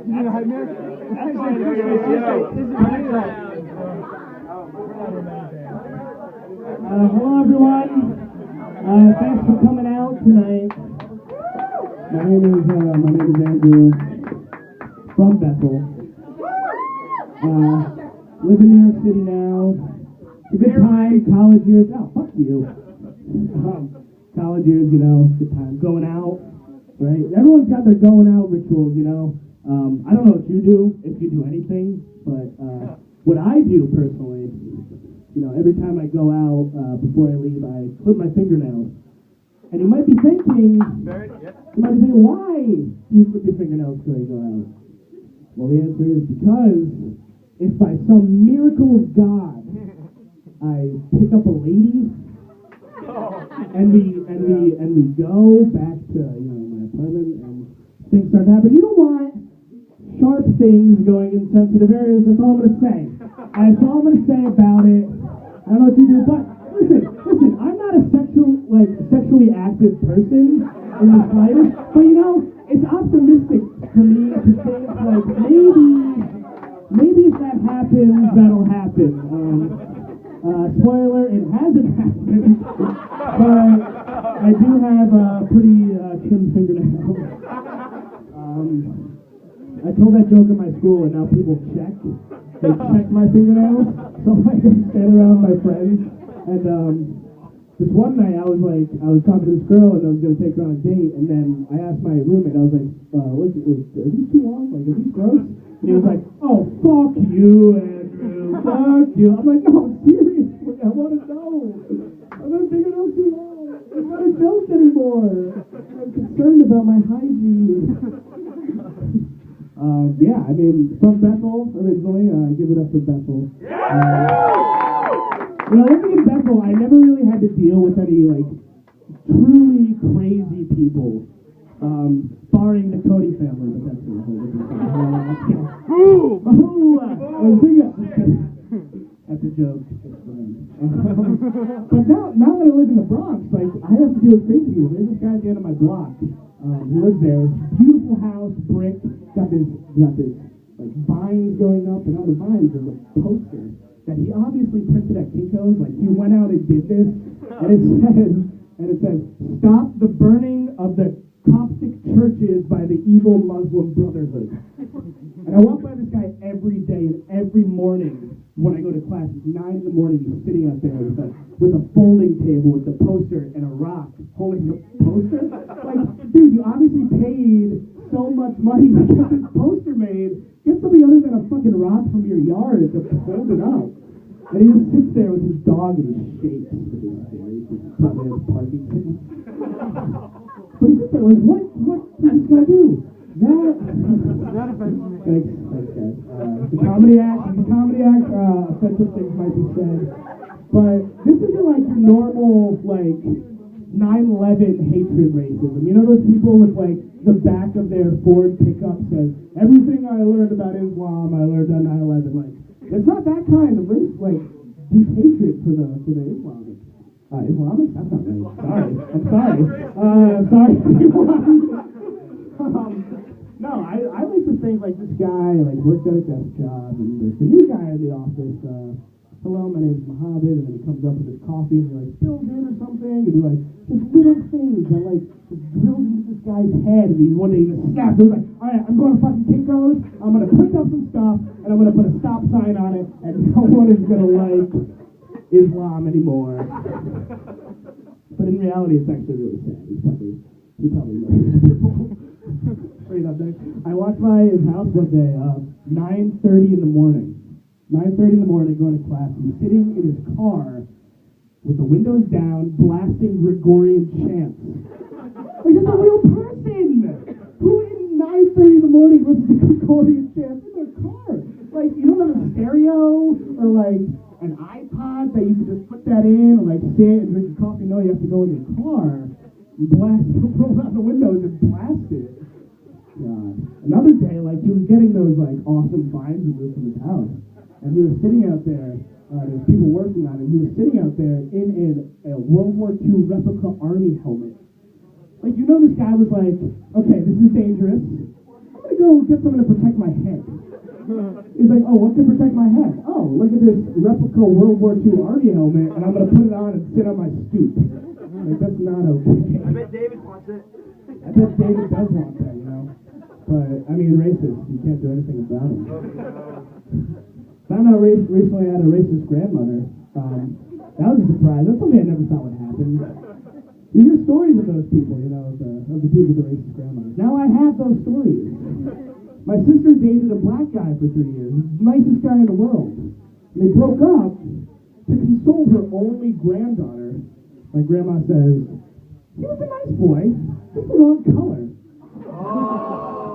Hello everyone. Thanks for coming out tonight. My name is Andrew from Bethel. Live in New York City now. It's a good time. College years. Oh, fuck you. College years, you know, good time. Going out, right? Everyone's got their going out rituals, you know. I don't know what you do, if you do anything, but what I do personally, you know, every time I go out, before I leave, I clip my fingernails. And you might be thinking, why do you clip your fingernails before you go out? Well, the answer is because if by some miracle of God I pick up a lady and we go back to, you know, my apartment and things start to happen, you don't want sharp things going in sensitive areas. That's all I'm going to say. That's all I'm going to say about it. I don't know what you do, but listen, I'm not a sexually active person in the slightest, but you know, it's optimistic for me to think like maybe if that happens, that'll happen. Spoiler, it hasn't happened, but I do have pretty trimmed fingernails. I told that joke in my school, and now people check. They check my fingernails, so I can stand around my friends. And this one night, I was talking to this girl, and I was gonna take her on a date. And then I asked my roommate, I was like, "Are these too long? Like, are these gross?" And he was like, "Oh, fuck you, Andrew, fuck you." I'm like, "No, seriously, I want to know. I'm not fingernails too long. I'm not a joke anymore. I'm concerned about my hygiene." Yeah, I mean, from Bethel originally. Give it up for Bethel. You know, living in Bethel, I never really had to deal with any, like, truly crazy people. Barring the Cody family, but that's a whole different thing. That's a joke. But now that I live in the Bronx, like, I have to deal with crazy people. There's this guy at the end of my block. He lives there. Beautiful house, brick. Got this like vines going up, and on the vines there's a poster that he obviously printed at Kinko's. Like, he went out and did this, and it says, "Stop the burning of the Coptic churches by the evil Muslim Brotherhood." And I walk by this guy every day, and every morning when I go to class, it's 9 in the morning, he's sitting out there with a folding table with the poster and a rock holding the poster. Like, dude, you obviously paid so much money to get this poster made. Get something other than a fucking rock from your yard to hold it up. And he just sits there with his dog and he shakes with his face. He probably has Parkinson's. But he sits there like, what is this guy do? That offends me. Thanks guys. The comedy act, offensive things might be said. But this isn't like your normal, like, 9/11 hatred racism. You know those people with, like, the back of their Ford pickup says, "Everything I learned about Islam, I learned on 9/11. Like, it's not that kind of race, like, deep hatred for the Islamic. Islamic? That's not right. I'm sorry. I'm sorry, everyone. No, I like to think, like, this guy, like, worked at a desk job, and there's the new guy in the office, "Hello, my name's Mohammed," and then he comes up with his coffee, and he, like, spills in or something, and he, like, just little things that, like, just drilled into this guy's head, and one day he just snaps, and he's like, "All right, I'm going to fucking Kinko's, I'm going to print up some stuff, and I'm going to put a stop sign on it, and no one is going to like Islam anymore." But in reality, it's actually really sad. He probably murders people. Straight up there. I walked by his house one day, 9:30 in the morning. 9:30 in the morning, going to class. He's sitting in his car with the windows down, blasting Gregorian chants. Like, it's a real person! Who in 9:30 in the morning listens to Gregorian chants in their car? Like, you don't have a stereo or, like, an iPod that you can just put that in and, like, sit and drink your coffee. No, you have to go in your car and roll out the windows and blast it. God. Another day, like, he was getting those, like, awesome vines removed from his house. And he was sitting out there, there's people working on it, he was sitting out there in a World War II replica army helmet. Like, you know, this guy was like, okay, this is dangerous. I'm going to go go get something to protect my head. He's like, oh, what can protect my head? Oh, look at this replica World War II Army helmet, and I'm going to put it on and sit on my stoop. Like, that's not okay. I bet David wants it. I bet David does want that, you know. But, I mean, racist. You can't do anything about it. Found out recently I had a racist grandmother. That was a surprise. That's something I never thought would happen. You hear stories of those people, you know, of the people with the racist grandmothers. Now I have those stories. My sister dated a black guy for 3 years, the nicest guy in the world. And they broke up to console her only granddaughter. My grandma says, he was a nice boy, just the wrong color.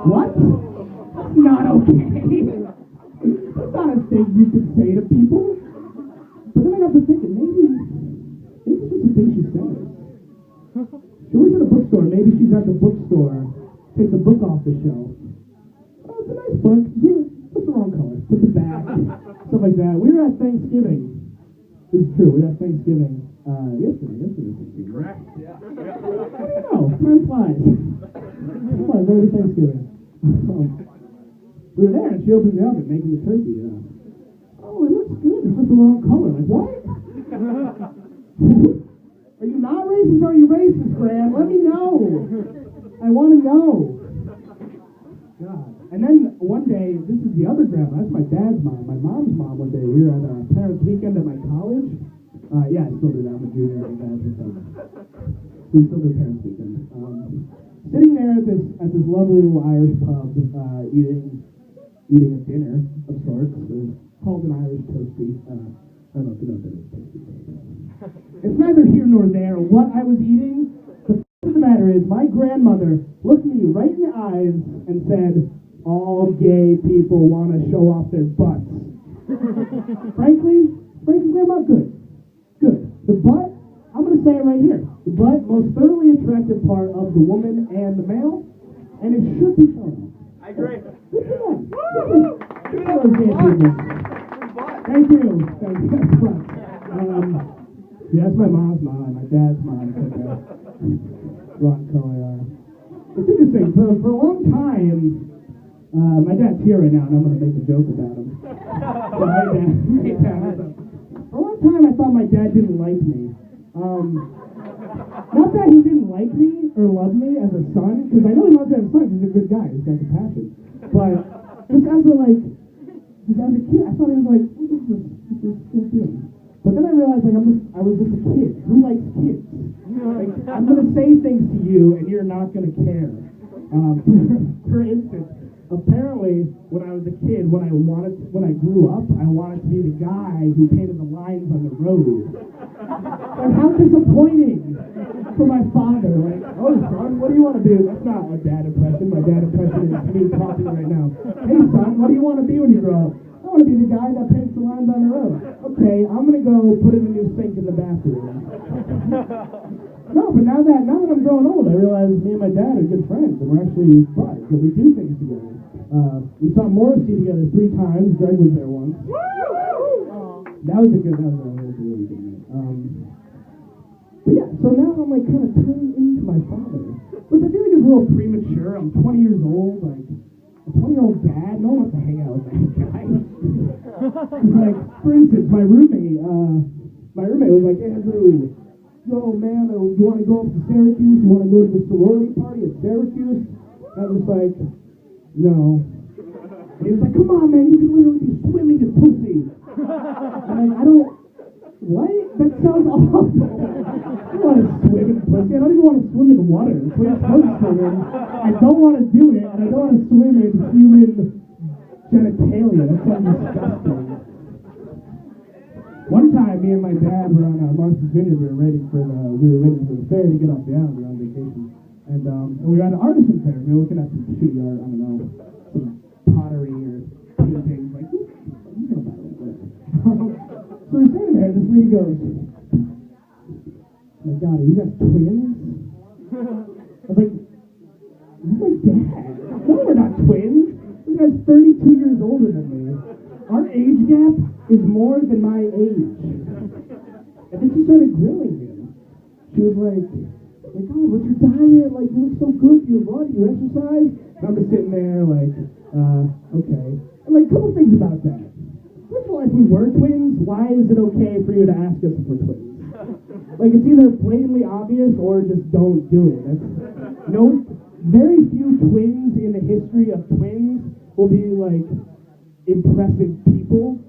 What? That's not okay. That's not a thing you can say to people. But then I got to thinking, maybe it's just a thing she says. She works at a bookstore. Maybe she's at the bookstore, takes a book off the shelf. Oh, it's a nice book. Just the wrong color. Put it back. Stuff like that. We were at Thanksgiving. This is true. We were at Thanksgiving yesterday. Thanksgiving. Correct. Yeah. I don't know. Time flies. Time flies. Every Thanksgiving. We were there, and she opens the oven, making the turkey. Oh, it looks good. It's just the wrong color. Like, what? Are you not racist or are you racist, Gran? Let me know. I want to know. God. And then one day, this is the other grandma. That's my dad's mom. My mom's mom one day. We were at a parents' weekend at my college. Yeah, I still do that. I'm a junior at dad's. We still do parents' weekend. Sitting there at this lovely little Irish pub, eating a dinner of sorts. It's called an Irish toasty. I don't know if you know what that is. It's neither here nor there what I was eating. The fact of the matter is, my grandmother looked me right in the eyes and said, all gay people want to show off their butts. Frankly, Grandma, good. The butt, I'm going to say it right here. The butt, most thoroughly attractive part of the woman and the male, and it should be shown off. I agree. Good for them. Good for those gay people. Thank you. That's fun. Yeah, that's my mom's mom, my dad's mom. Rotten color. It's interesting. For a long time, my dad's here right now, and I'm going to make a joke about him. So, hey, Dad. For a long time, I thought my dad didn't like me. Not that he didn't like me or love me as a son, because I know he loves me as a son. He's a good guy. He's got compassion. But just as a kid, I thought he was like, what is this kid doing? But then I realized, like, I was just a kid. Who likes kids? Like, I'm going to say things to you, and you're not going to care. For instance, apparently, when I was a kid, when I grew up, I wanted to be the guy who painted the lines on the road. Like, how disappointing for my father. Like, oh, son, what do you want to be? That's not a dad impression. My dad impression is me talking right now. Hey, son, what do you want to be when you grow up? I want to be the guy that paints the lines on the road. Okay, I'm going to go put in a new sink in the bathroom. No, but now that I'm growing old, I realize me and my dad are good friends, and we're actually buds, and we do things together. We saw Morrissey together 3 times. Greg was there once. That was a really good night. But yeah, so now I'm like kind of turning into my father, which I feel like is a little premature. I'm 20 years old, like a 20-year-old dad. No one wants to hang out with that guy. Like, for instance, my roommate was like, Andrew, yo man, you want to go up to Syracuse? You want to go to the sorority party at Syracuse? I was like, no. And he was like, come on man, you can literally be swimming in pussy. And I don't, what? That sounds awful. I don't want to swim in pussy. I don't even want to swim in water. That's what you're supposed to swim in. I don't want to do it, and I don't want to swim in human genitalia. That sounds disgusting. One time, me and my dad were on Martha's Vineyard. We were waiting for the fair to get off the island. We were on vacation, and we were at an artisan fair. We were looking at some shitty art. I don't know, some pottery or paintings. Like, you know about it, whatever. So we're standing there. This lady goes, "Oh my God, are you guys twins?" I was like, "This is my dad. No, we're not twins. This guy's 32 years older than me. Our age gap is more than my age." And then she started grilling him. She was like, like, God, what's your diet? Like, you look so good. You run, you exercise. And I'm just sitting there, like, okay. And, like, a couple things about that. First of all, if we were twins, why is it okay for you to ask us if we're twins? Like, it's either blatantly obvious or just don't do it. Very few twins in the history of twins will be, like, impressive people.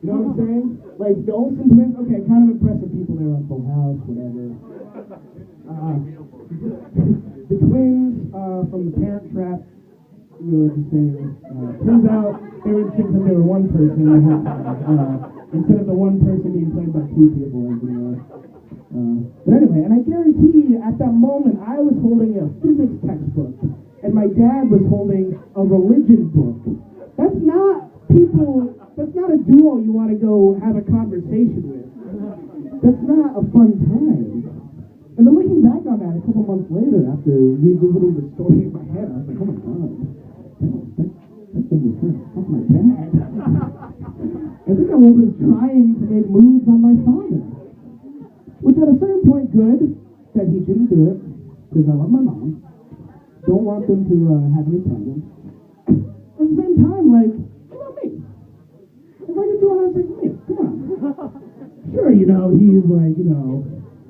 You know what I'm saying? Like, the Olsen twins, okay, kind of impressive people. They were on Full House, whatever. The twins from The Parent Trap, really interesting. Turns out they were interesting because they were one person the whole time, instead of the one person being played by two people. But anyway, and I guarantee you, at that moment, I was holding a physics textbook, and my dad was holding a religion book. That's not a duo you want to go have a conversation with. That's not a fun time. And then looking back on that a couple months later, after revisiting the story in my head, I was like, oh my God, that's been the first. That's my dad. I think I was trying to make moves on my father. Which at a certain point, good that he didn't do it, because I love my mom. Don't want them to have any problems. At the same time, like, what about me? If I can do it, I'll take me. Come on. Sure, he's like,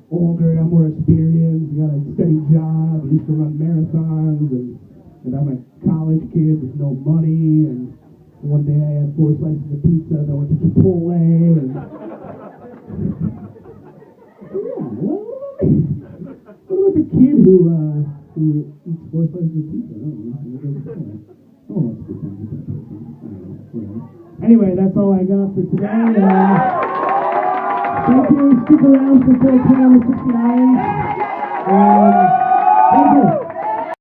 older, I'm more experienced, got a steady job, used to run marathons, and I'm a college kid with no money, and one day I had 4 slices of pizza, and I went to Chipotle, and what about the kid who eats 4 slices of pizza? I don't know. Oh, that's good time. Anyway, that's all I got for today. Thank you. Stick around for 410 on the 69. Thank you.